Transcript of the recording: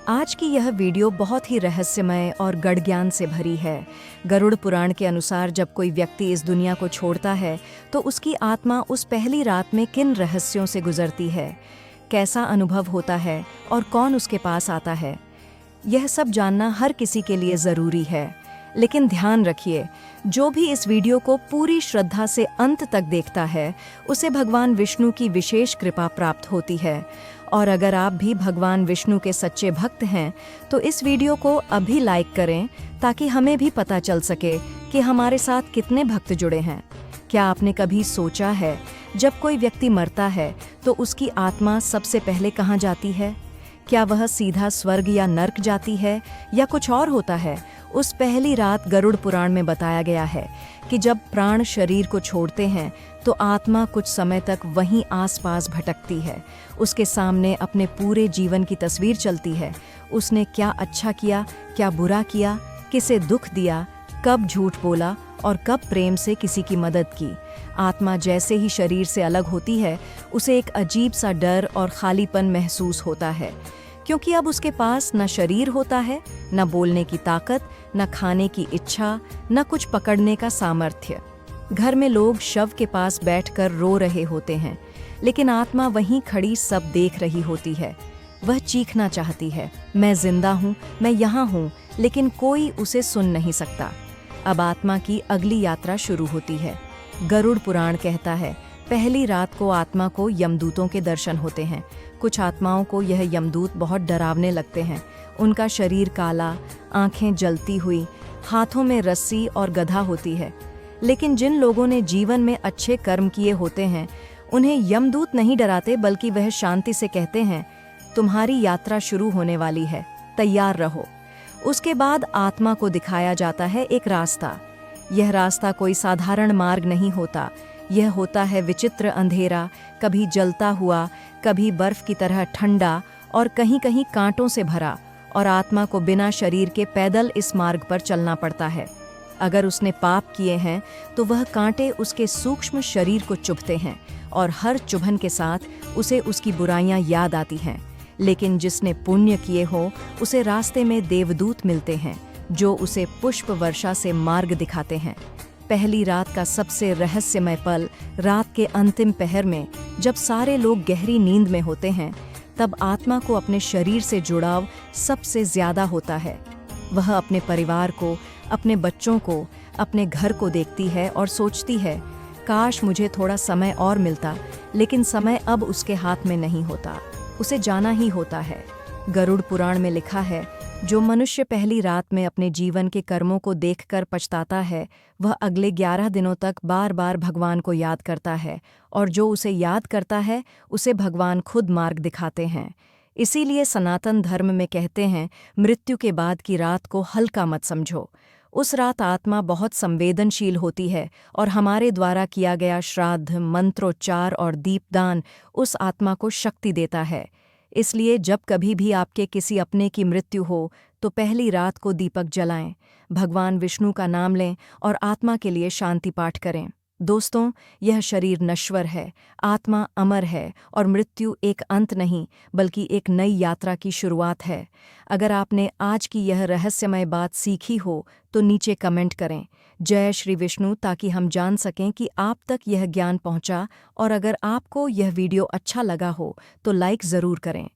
आज की यह वीडियो बहुत ही रहस्यमय और गढ़ ज्ञान से भरी है। गरुड़ पुराण के अनुसार जब कोई व्यक्ति इस दुनिया को छोड़ता है तो उसकी आत्मा उस पहली रात में किन रहस्यों से गुजरती है, कैसा अनुभव होता है और कौन उसके पास आता है, यह सब जानना हर किसी के लिए ज़रूरी है। लेकिन ध्यान रखिए, जो भी इस वीडियो को पूरी श्रद्धा से अंत तक देखता है उसे भगवान विष्णु की विशेष कृपा प्राप्त होती है। और अगर आप भी भगवान विष्णु के सच्चे भक्त हैं तो इस वीडियो को अभी लाइक करें ताकि हमें भी पता चल सके कि हमारे साथ कितने भक्त जुड़े हैं। क्या आपने कभी सोचा है, जब कोई व्यक्ति मरता है तो उसकी आत्मा सबसे पहले कहाँ जाती है? क्या वह सीधा स्वर्ग या नर्क जाती है या कुछ और होता है? उस पहली रात गरुड़ पुराण में बताया गया है कि जब प्राण शरीर को छोड़ते हैं तो आत्मा कुछ समय तक वहीं आसपास भटकती है। उसके सामने अपने पूरे जीवन की तस्वीर चलती है। उसने क्या अच्छा किया, क्या बुरा किया, किसे दुख दिया, कब झूठ बोला और कब प्रेम से किसी की मदद की। आत्मा जैसे ही शरीर से अलग होती है उसे एक अजीब सा डर और खालीपन महसूस होता है, क्योंकि अब उसके पास न शरीर होता है, न बोलने की ताकत, न खाने की इच्छा, न कुछ पकड़ने का सामर्थ्य। घर में लोग शव के पास बैठकर रो रहे होते हैं, लेकिन आत्मा वहीं खड़ी सब देख रही होती है। वह चीखना चाहती है, मैं जिंदा हूँ, मैं यहाँ हूँ, लेकिन कोई उसे सुन नहीं सकता। अब आत्मा की अगली यात्रा शुरू होती है। गरुड़ पुराण कहता है, पहली रात को आत्मा को यमदूतों के दर्शन होते हैं। कुछ आत्माओं को यह यमदूत बहुत डरावने लगते हैं। उनका शरीर काला, आंखें जलती हुई, हाथों में रस्सी और गधा होती है। लेकिन जिन लोगों ने जीवन में अच्छे कर्म किए होते हैं उन्हें यमदूत नहीं डराते, बल्कि वह शांति से कहते हैं, तुम्हारी यात्रा शुरू होने वाली है, तैयार रहो। उसके बाद आत्मा को दिखाया जाता है एक रास्ता। यह रास्ता कोई साधारण मार्ग नहीं होता। यह होता है विचित्र अंधेरा, कभी जलता हुआ, कभी बर्फ की तरह ठंडा और कहीं कहीं कांटों से भरा। और आत्मा को बिना शरीर के पैदल इस मार्ग पर चलना पड़ता है। अगर उसने पाप किए हैं तो वह कांटे उसके सूक्ष्म शरीर को चुभते हैं और हर चुभन के साथ उसे उसकी बुराइयां याद आती हैं। लेकिन जिसने पुण्य किए हो उसे रास्ते में देवदूत मिलते हैं जो उसे पुष्प वर्षा से मार्ग दिखाते हैं। पहली रात का सबसे रहस्यमय पल रात के अंतिम पहर में, जब सारे लोग गहरी नींद में होते हैं, तब आत्मा को अपने शरीर से जुड़ाव सबसे ज्यादा होता है। वह अपने परिवार को, अपने बच्चों को, अपने घर को देखती है और सोचती है, काश मुझे थोड़ा समय और मिलता। लेकिन समय अब उसके हाथ में नहीं होता, उसे जाना ही होता है। गरुड़ पुराण में लिखा है, जो मनुष्य पहली रात में अपने जीवन के कर्मों को देखकर पछताता है वह अगले 11 दिनों तक बार बार भगवान को याद करता है, और जो उसे याद करता है उसे भगवान खुद मार्ग दिखाते हैं। इसीलिए सनातन धर्म में कहते हैं, मृत्यु के बाद की रात को हल्का मत समझो। उस रात आत्मा बहुत संवेदनशील होती है और हमारे द्वारा किया गया श्राद्ध, मंत्रोच्चार और दीपदान उस आत्मा को शक्ति देता है। इसलिए जब कभी भी आपके किसी अपने की मृत्यु हो तो पहली रात को दीपक जलाएं, भगवान विष्णु का नाम लें और आत्मा के लिए शांति पाठ करें। दोस्तों, यह शरीर नश्वर है, आत्मा अमर है और मृत्यु एक अंत नहीं बल्कि एक नई यात्रा की शुरुआत है। अगर आपने आज की यह रहस्यमय बात सीखी हो तो नीचे कमेंट करें, जय श्री विष्णु, ताकि हम जान सकें कि आप तक यह ज्ञान पहुंचा। और अगर आपको यह वीडियो अच्छा लगा हो तो लाइक ज़रूर करें।